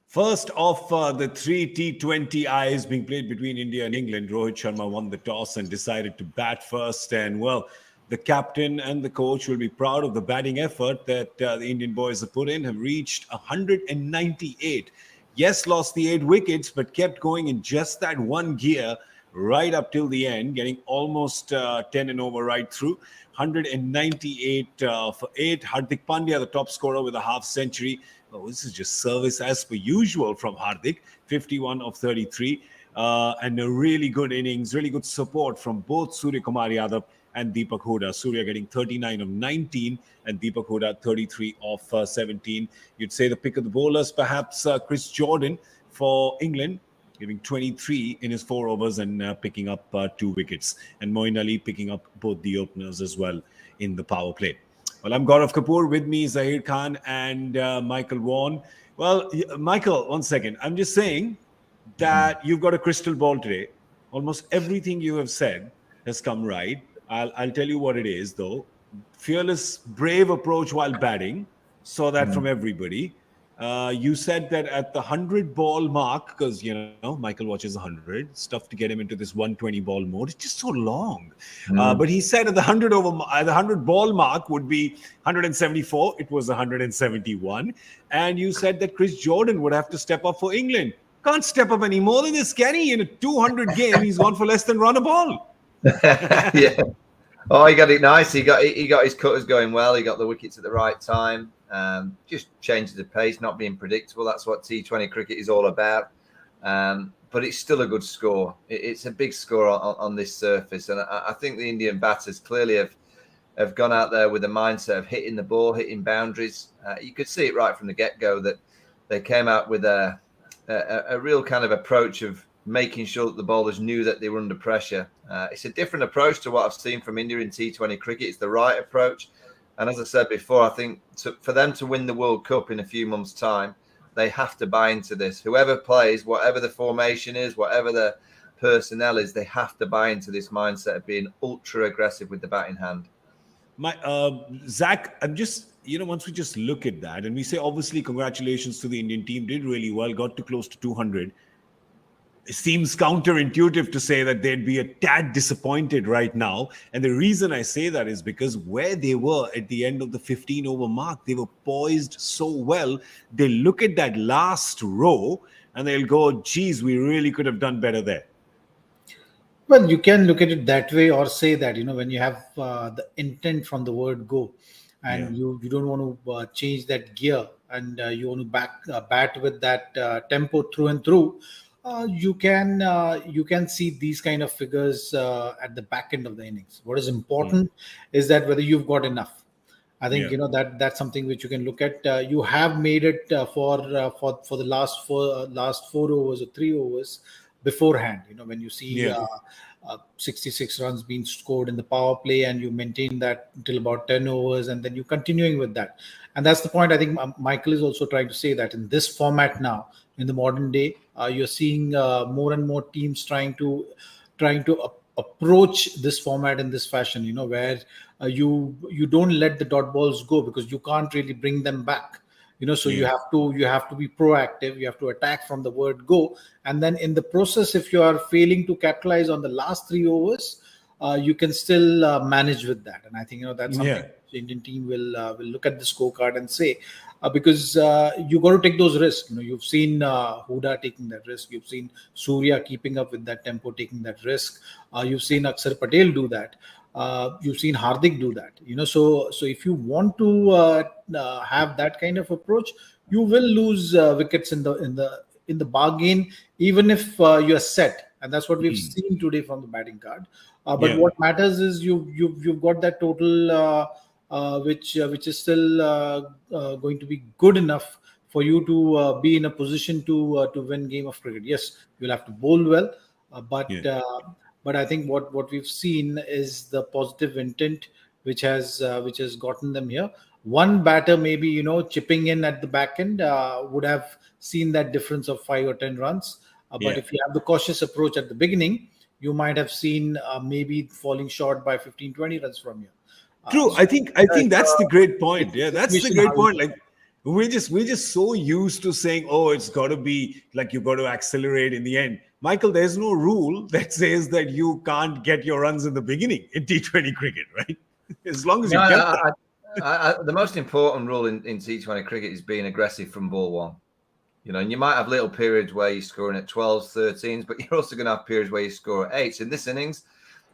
First of the three T20Is being played between India and England, Rohit Sharma won the toss and decided to bat first. And well, the captain and the coach will be proud of the batting effort that the Indian boys have put in, have reached 198. Yes, lost the 8 wickets, but kept going in just that one gear right up till the end, getting almost 10 and over right through. 198 for 8. Hardik Pandya, the top scorer with a half century. Oh, this is just service as per usual from Hardik. 51 of 33. And a really good innings, really good support from both Suryakumar Yadav and Deepak Hooda. Surya getting 39 of 19 and Deepak Hooda 33 of 17. You'd say the pick of the bowlers, perhaps Chris Jordan for England, giving 23 in his 4 overs and picking up 2 wickets. And Moeen Ali picking up both the openers as well in the power play. Well, I'm Gaurav Kapur. With me, Zaheer Khan and Michael Vaughan. Well, Michael, one second. I'm just saying that you've got a crystal ball today. Almost everything you have said has come right. I'll tell you what it is, though. Fearless, brave approach while batting. Saw that from everybody. You said that at the 100-ball mark, because, Michael watches 100, it's tough to get him into this 120-ball mode. It's just so long. But he said at the 100-ball mark would be 174. It was 171. And you said that Chris Jordan would have to step up for England. Can't step up any more than this, can he? In a 200 game, he's gone for less than run a ball. Yeah. Oh, he got it nice. He got his cutters going well. He got the wickets at the right time. Just changes the pace, not being predictable. That's what T20 cricket is all about. But it's still a good score. It's a big score on this surface. And I think the Indian batters clearly have gone out there with a mindset of hitting the ball, hitting boundaries. You could see it right from the get-go that they came out with a real kind of approach of making sure that the bowlers knew that they were under pressure. It's a different approach to what I've seen from India in T20 cricket. It's the right approach. And as I said before, I think for them to win the World Cup in a few months' time, they have to buy into this. Whoever plays, whatever the formation is, whatever the personnel is, they have to buy into this mindset of being ultra aggressive with the bat in hand. Zach, I'm just, once we just look at that and we say, obviously, congratulations to the Indian team, did really well, got to close to 200. It seems counterintuitive to say that they'd be a tad disappointed right now. And the reason I say that is because where they were at the end of the 15-over mark, they were poised so well. They look at that last row and they'll go, geez, we really could have done better there. Well, you can look at it that way or say that, when you have the intent from the word go and you don't want to change that gear and you want to bat with that tempo through and through. You can see these kind of figures at the back end of the innings. What is important is that whether you've got enough. I think that's something which you can look at. You have made it for the last 4 overs or 3 overs beforehand. When you see 66 runs being scored in the power play and you maintain that until about 10 overs and then you're continuing with that. And that's the point I think Michael is also trying to say, that in this format now, in the modern day, you're seeing more and more teams trying to approach this format in this fashion, where you don't let the dot balls go because you can't really bring them back. So you have to be proactive. You have to attack from the word go. And then in the process, if you are failing to capitalize on the last 3 overs, you can still manage with that. And I think, that's something the Indian team will look at the scorecard and say, because you got to take those risks. You've seen Hooda taking that risk. You've seen Surya keeping up with that tempo, taking that risk. You've seen Akshar Patel do that. You've seen Hardik do that. So if you want to have that kind of approach, you will lose wickets in the bargain, even if you're set. And that's what we've seen today from the batting card. But what matters is you've got that total. Which is still going to be good enough for you to be in a position to win game of cricket. Yes, you'll have to bowl well, but I think what we've seen is the positive intent which has gotten them here. One batter maybe chipping in at the back end would have seen that difference of 5 or 10 runs. But if you have the cautious approach at the beginning, you might have seen maybe falling short by 15-20 runs from you. True. I think that's the great point. Yeah, that's the great point. Like, We're just so used to saying, oh, it's got to be like you've got to accelerate in the end. Michael, there's no rule that says that you can't get your runs in the beginning in T20 cricket, right? As long as you No, get that. the most important rule in T20 cricket is being aggressive from ball one. And you might have little periods where you're scoring at 12s, 13s, but you're also going to have periods where you score at 8s. In this innings,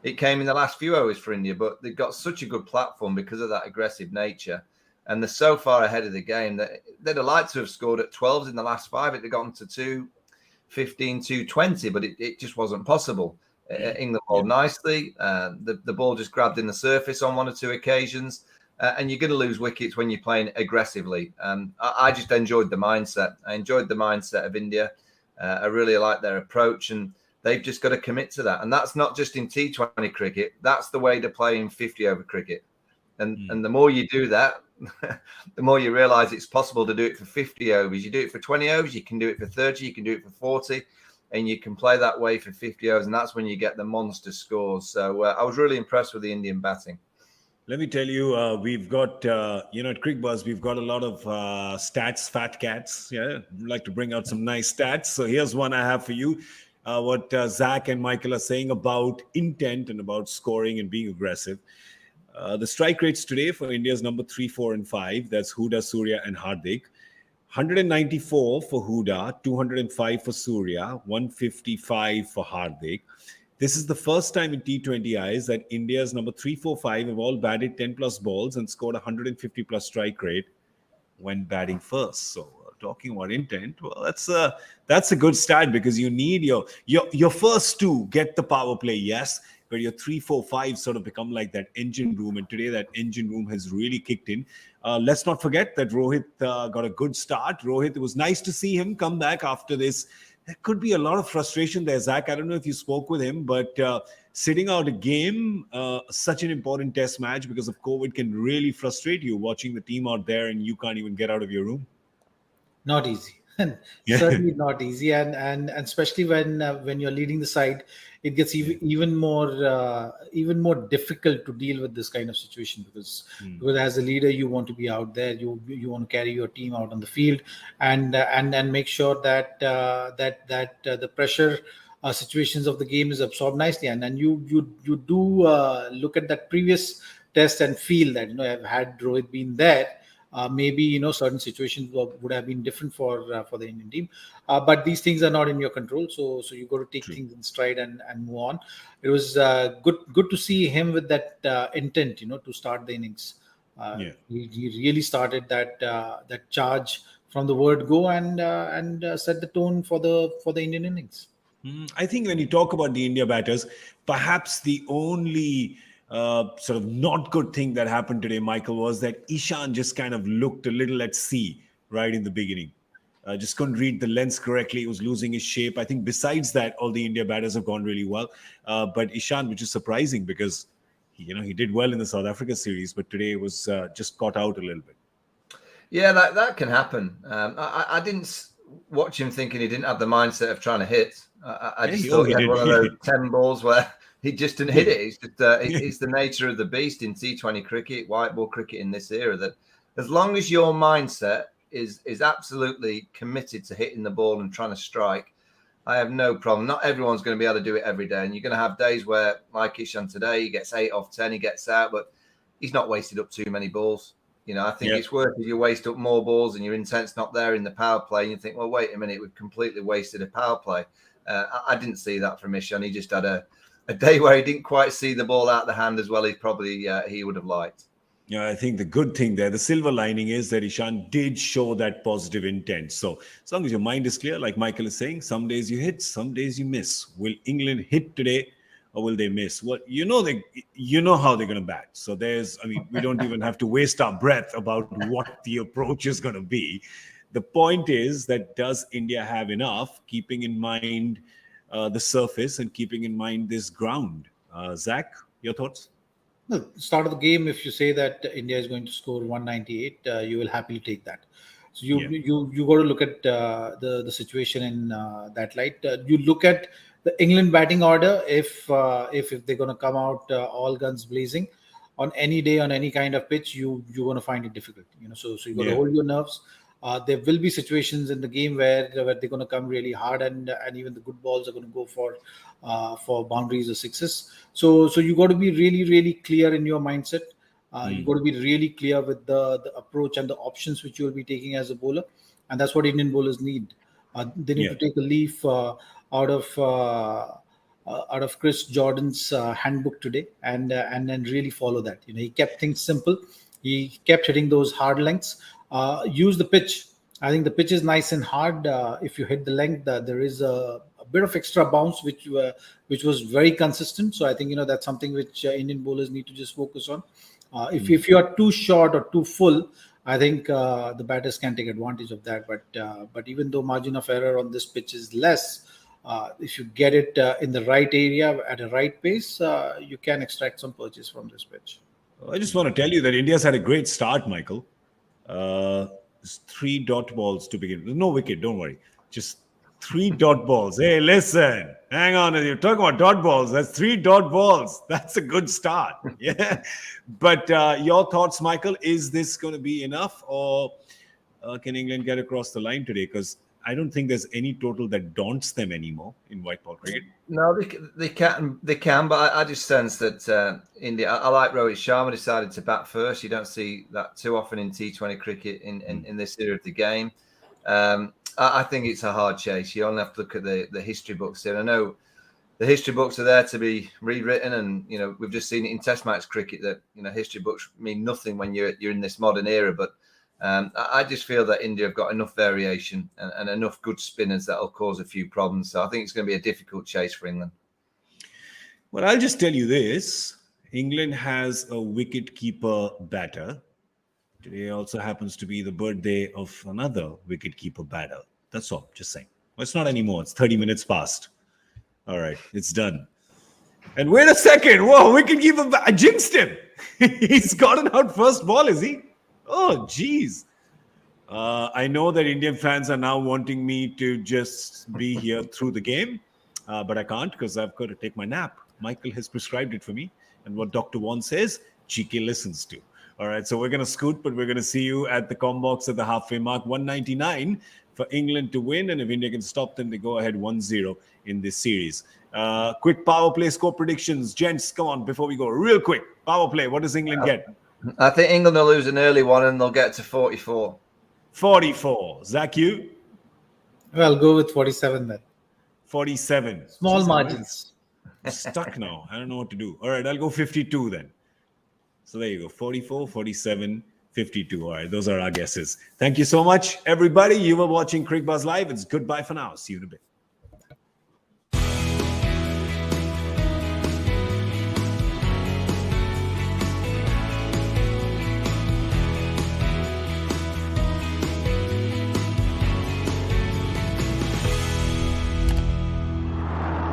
it came in the last few overs for India, but they've got such a good platform because of that aggressive nature. And they're so far ahead of the game that they'd have liked to have scored at 12s in the last 5. It'd have gotten to 215, 220, but it just wasn't possible. England bowled nicely. The ball just grabbed in the surface on 1 or 2 occasions. And you're going to lose wickets when you're playing aggressively. I just enjoyed the mindset. I enjoyed the mindset of India. I really like their approach, and they've just got to commit to that. And that's not just in T20 cricket. That's the way to play in 50-over cricket. And the more you do that, the more you realise it's possible to do it for 50 overs. You do it for 20 overs, you can do it for 30, you can do it for 40, and you can play that way for 50 overs. And that's when you get the monster scores. So I was really impressed with the Indian batting. Let me tell you, we've got, at Cricbuzz, we've got a lot of stats, fat cats. Yeah, I'd like to bring out some nice stats. So here's one I have for you. What Zach and Michael are saying about intent and about scoring and being aggressive. The strike rates today for India's number 3, 4, and 5, that's Hooda, Surya, and Hardik. 194 for Hooda, 205 for Surya, 155 for Hardik. This is the first time in T20Is that India's number 3, 4, 5 have all batted 10 plus balls and scored 150 plus strike rate when batting first. So talking about intent, well, that's a good stat because you need your first 2 get the power play, yes, but your 3, 4, 5 sort of become like that engine room, and today that engine room has really kicked in. Let's not forget that Rohit got a good start. Rohit, it was nice to see him come back after this. There could be a lot of frustration there, Zach. I don't know if you spoke with him, but sitting out a game, such an important test match because of COVID can really frustrate you watching the team out there and you can't even get out of your room. Not easy. Certainly not easy, and especially when you're leading the side, it gets even more difficult to deal with this kind of situation because as a leader you want to be out there, you want to carry your team out on the field and make sure that the pressure situations of the game is absorbed nicely, and you do look at that previous test and feel that had Rohit been there. Maybe certain situations would have been different for the Indian team, but these things are not in your control. So you got to take things in stride and move on. It was good to see him with that intent, to start the innings. He really started that charge from the word go and set the tone for the Indian innings. I think when you talk about the India batters, perhaps the only sort of not good thing that happened today, Michael, was that Ishan just kind of looked a little at sea right in the beginning. Just couldn't read the lens correctly. He was losing his shape. I think besides that, all the India batters have gone really well. But Ishan, which is surprising because he did well in the South Africa series, but today it was just caught out a little bit. Yeah, that can happen. I didn't watch him thinking he didn't have the mindset of trying to hit. I just thought he had one of those 10 balls where he just didn't hit it. It's just it's the nature of the beast in T20 cricket, white ball cricket in this era, that as long as your mindset is absolutely committed to hitting the ball and trying to strike, I have no problem. Not everyone's going to be able to do it every day, and you're going to have days where, like Ishan today, he gets 8 off 10, he gets out, but he's not wasted up too many balls. I think it's worth if you waste up more balls and your intent's not there in the power play, and you think, well, wait a minute, we've completely wasted a power play. I didn't see that from Ishan. He just had a day where he didn't quite see the ball out of the hand as well as probably he would have liked. Yeah, I think the good thing there, the silver lining is that Ishan did show that positive intent. So as long as your mind is clear, like Michael is saying, some days you hit, some days you miss. Will England hit today or will they miss? Well, you know how they're going to bat. So we don't even have to waste our breath about what the approach is going to be. The point is that does India have enough, keeping in mind the surface and keeping in mind this ground? Zach, your thoughts? No, start of the game, if you say that India is going to score 198, you will happily take that. So you got to look at the situation in that light. You look at the England batting order. If they're going to come out all guns blazing, on any day, on any kind of pitch, you're going to find it difficult. So you got to Yeah. hold your nerves. There will be situations in the game where they're going to come really hard, and even the good balls are going to go for boundaries or sixes. So you got to be really, really clear in your mindset. You got to be really clear with the approach and the options which you will be taking as a bowler, and that's what Indian bowlers need. They need to take a leaf out of Chris Jordan's handbook today, and then really follow that. He kept things simple. He kept hitting those hard lengths. Use the pitch. I think the pitch is nice and hard. If you hit the length, there is a bit of extra bounce, which was very consistent. So I think that's something which Indian bowlers need to just focus on. If you are too short or too full, I think the batters can take advantage of that. But even though margin of error on this pitch is less, if you get it in the right area at a right pace, you can extract some purchase from this pitch. I just want to tell you that India's had a great start, Michael. 3 dot balls to begin with. There's no wicket, don't worry. Just 3 dot balls. Hey, listen, hang on. You're talking about dot balls. That's 3 dot balls. That's a good start. Yeah. But your thoughts, Michael, is this going to be enough, or can England get across the line today? Because I don't think there's any total that daunts them anymore in white ball cricket. No, they can, but I just sense that India. I like Rohit Sharma decided to bat first. You don't see that too often in T20 cricket in this era of the game. I think it's a hard chase. You only have to look at the history books here. I know the history books are there to be rewritten, and we've just seen it in Test match cricket that history books mean nothing when you're in this modern era. But I just feel that India have got enough variation and enough good spinners that'll cause a few problems. So I think it's going to be a difficult chase for England. Well, I'll just tell you this. England has a wicket-keeper batter. Today also happens to be the birthday of another wicket-keeper batter. That's all, just saying. Well, it's not anymore. It's 30 minutes past. All right, it's done. And wait a second. Whoa, wicket-keeper, I jinxed him. He's gotten out first ball, is he? Oh, geez. I know that Indian fans are now wanting me to just be here through the game, but I can't because I've got to take my nap. Michael has prescribed it for me. And what Dr. Vaughan says, GK listens to. All right, so we're going to scoot, but we're going to see you at the Combox at the halfway mark. 199 for England to win. And if India can stop them, they go ahead 1-0 in this series. Quick power play score predictions. Gents, come on, before we go. Real quick, power play. What does England get? I think England will lose an early one and they'll get to 44. 44. Zach, you? Well, I'll go with 47 then. 47. Small margins. I'm stuck now. I don't know what to do. All right, I'll go 52 then. So there you go. 44, 47, 52. All right, those are our guesses. Thank you so much, everybody. You were watching Cricbuzz Live. It's goodbye for now. See you in a bit.